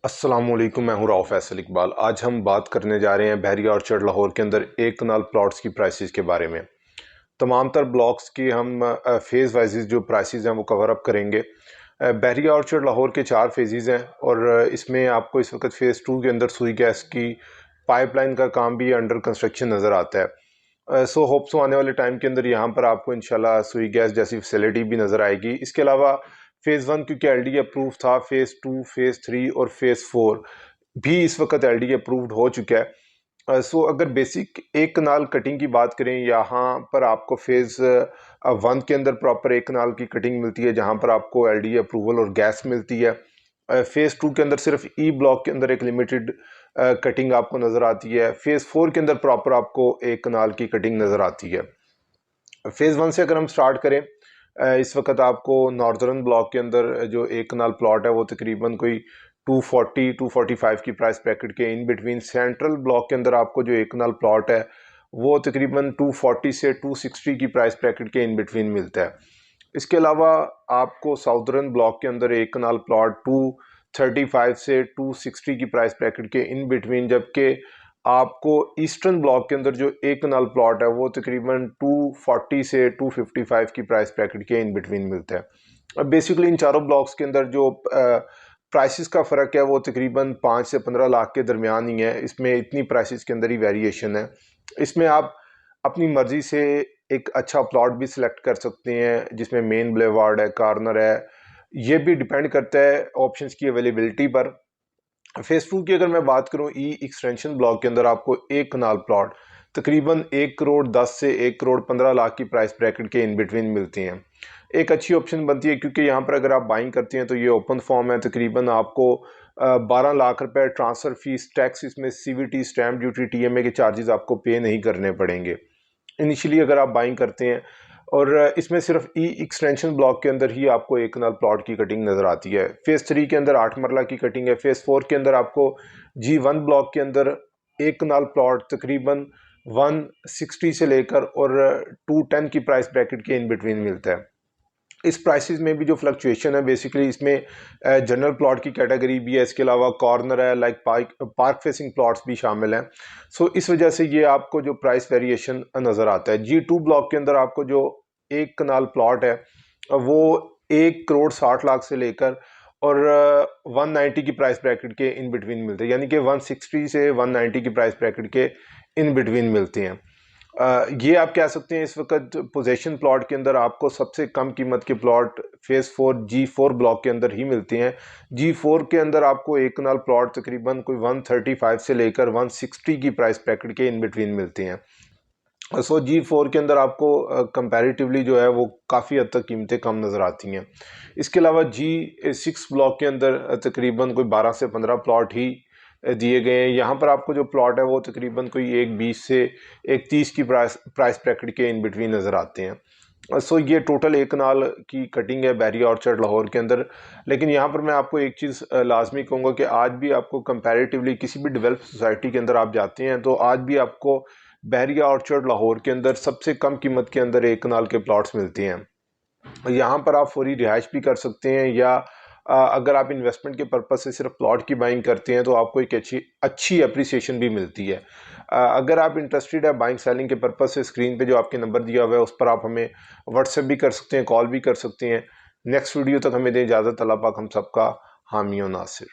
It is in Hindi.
अस्सलामुअलैकुम, मैं हूं राव फैसल इकबाल। आज हम बात करने जा रहे हैं बहरिया ऑर्चर्ड लाहौर के अंदर एक कनाल प्लॉट्स की प्राइसेस के बारे में। तमाम तर ब्लॉक्स की हम फेज़ वाइज जो प्राइसेस हैं वो कवर अप करेंगे। बहरिया ऑर्चर्ड लाहौर के 4 फेजेस हैं और इसमें आपको इस वक्त फ़ेज़ 2 के अंदर सुई गैस की पाइपलाइन का काम भी अंडर कंस्ट्रक्शन नज़र आता है। सो होप सो आने वाले टाइम के अंदर यहाँ पर आपको इंशाल्लाह सुई गैस जैसी फैसिलिटी भी नज़र आएगी। इसके अलावा फ़ेज़ 1 क्योंकि एलडी अप्रूव था, फ़ेज़ 2, फ़ेज़ 3 और फ़ेज़ 4 भी इस वक्त एलडी अप्रूव्ड हो चुका है। सो अगर बेसिक एक कनाल कटिंग की बात करें, यहाँ पर आपको फ़ेज़ 1 के अंदर प्रॉपर एक कनाल की कटिंग मिलती है जहाँ पर आपको एलडी अप्रूवल और गैस मिलती है। फ़ेज़ 2 के अंदर सिर्फ ई ब्लॉक के अंदर एक लिमिटेड कटिंग आपको नज़र आती है। फ़ेज़ 4 के अंदर प्रॉपर आपको एक कनाल की कटिंग नज़र आती है। फ़ेज़ 1 से अगर हम स्टार्ट करें, इस वक्त आपको नॉर्दर्न ब्लॉक के अंदर जो एक कनाल प्लॉट है वो तकरीबन कोई 240-245 की प्राइस ब्रैकेट के इन बिटवीन। सेंट्रल ब्लॉक के अंदर आपको जो एक कनाल प्लॉट है वो तकरीबन 240 से 260 की प्राइस ब्रैकेट के इन बिटवीन मिलता है। इसके अलावा आपको साउदर्न ब्लॉक के अंदर एक कनाल प्लॉट 235 से 260 की प्राइस ब्रैकेट के इन बिटवीन, जबकि आपको ईस्टर्न ब्लॉक के अंदर जो एक कनाल प्लॉट है वो तकरीबन 240 से 255 की प्राइस ब्रैकेट के इन बिटवीन मिलता है। अब बेसिकली इन चारों ब्लॉक्स के अंदर जो प्राइसेस का फ़र्क है वो तकरीबन 5 से 15 लाख के दरमियान ही है। इसमें इतनी प्राइसेस के अंदर ही वेरिएशन है। इसमें आप अपनी मर्ज़ी से एक अच्छा प्लॉट भी सिलेक्ट कर सकते हैं जिसमें मेन बुलेवार्ड है, कॉर्नर है। ये भी डिपेंड करता है ऑप्शंस की अवेलेबिलिटी पर। फ़ेज़ 2 की अगर मैं बात करूं, ई एक्सटेंशन ब्लॉक के अंदर आपको एक कनाल प्लॉट तकरीबन 1 करोड़ 10 से 1 करोड़ 15 लाख की प्राइस ब्रैकेट के इन बिटवीन मिलती हैं। एक अच्छी ऑप्शन बनती है क्योंकि यहाँ पर अगर आप बाइंग करते हैं तो ये ओपन फॉर्म है। तकरीबन आपको 12 लाख रुपए ट्रांसफ़र फीस, टैक्स, इसमें सीवीटी, स्टैम्प ड्यूटी, टीएमए के चार्जेस आपको पे नहीं करने पड़ेंगे इनिशियली अगर आप बाइंग करते हैं। और इसमें सिर्फ ई एक्सटेंशन ब्लॉक के अंदर ही आपको एक कनाल प्लॉट की कटिंग नज़र आती है। फ़ेज़ 3 के अंदर 8 मरला की कटिंग है। फ़ेज़ 4 के अंदर आपको G1 ब्लॉक के अंदर एक कनाल प्लॉट तकरीबन 160 से लेकर और 210 की प्राइस ब्रैकेट के इन बिटवीन मिलता है। इस प्राइसेस में भी जो फ्लक्चुएशन है बेसिकली इसमें जनरल प्लॉट की कैटेगरी भी है, इसके अलावा कॉर्नर है, लाइक पार्क फेसिंग प्लॉट्स भी शामिल हैं। सो इस वजह से ये आपको जो प्राइस वेरिएशन नज़र आता है। G2 ब्लॉक के अंदर आपको जो एक कनाल प्लॉट है वो 1 करोड़ 60 लाख से लेकर और 190 की प्राइस ब्रैकेट के इन बिटवीन मिलते हैं, यानी कि 160 से 190 की प्राइस ब्रैकेट के इन बिटवीन मिलते हैं। ये आप कह सकते हैं इस वक्त पोजीशन प्लॉट के अंदर आपको सबसे कम कीमत के प्लॉट फ़ेज़ 4 G4 ब्लॉक के अंदर ही मिलते हैं। G4 के अंदर आपको एक कनाल प्लॉट तकरीबन कोई 135 से लेकर 160 की प्राइस ब्रैकेट के इन बिटवीन मिलते हैं। सो G4 के अंदर आपको कंपैरेटिवली जो है वो काफ़ी हद तक कीमतें कम नज़र आती हैं। इसके अलावा G6 ब्लॉक के अंदर तकरीबन कोई 12 से 15 प्लॉट ही दिए गए हैं। यहाँ पर आपको जो प्लॉट है वो तकरीबन कोई 120 से 130 की प्राइस ब्रैकेट के इन बिटवीन नज़र आते हैं। सो ये टोटल एक कनाल की कटिंग है बहरिया ऑर्चर्ड लाहौर के अंदर। लेकिन यहाँ पर मैं आपको एक चीज़ लाजमी कहूँगा कि आज भी आपको कंपैरेटिवली किसी भी डेवलप सोसाइटी के अंदर आप जाते हैं तो आज भी आपको बहरिया ऑर्चर्ड लाहौर के अंदर सबसे कम कीमत के अंदर एक कनाल के प्लॉट्स मिलते हैं। यहाँ पर आप फौरी रिहाइश भी कर सकते हैं या अगर आप इन्वेस्टमेंट के पर्पज़ से सिर्फ प्लॉट की बाइंग करते हैं तो आपको एक अच्छी अप्रिसिएशन भी मिलती है। अगर आप इंटरेस्टेड है बाइंग सेलिंग के पर्पज़ से, स्क्रीन पे जो आपके नंबर दिया हुआ है उस पर आप हमें व्हाट्सएप भी कर सकते हैं, कॉल भी कर सकते हैं। नेक्स्ट वीडियो तक हमें दें इजाज़त। अल्लाह पाक हम सबका हामी और नासिर।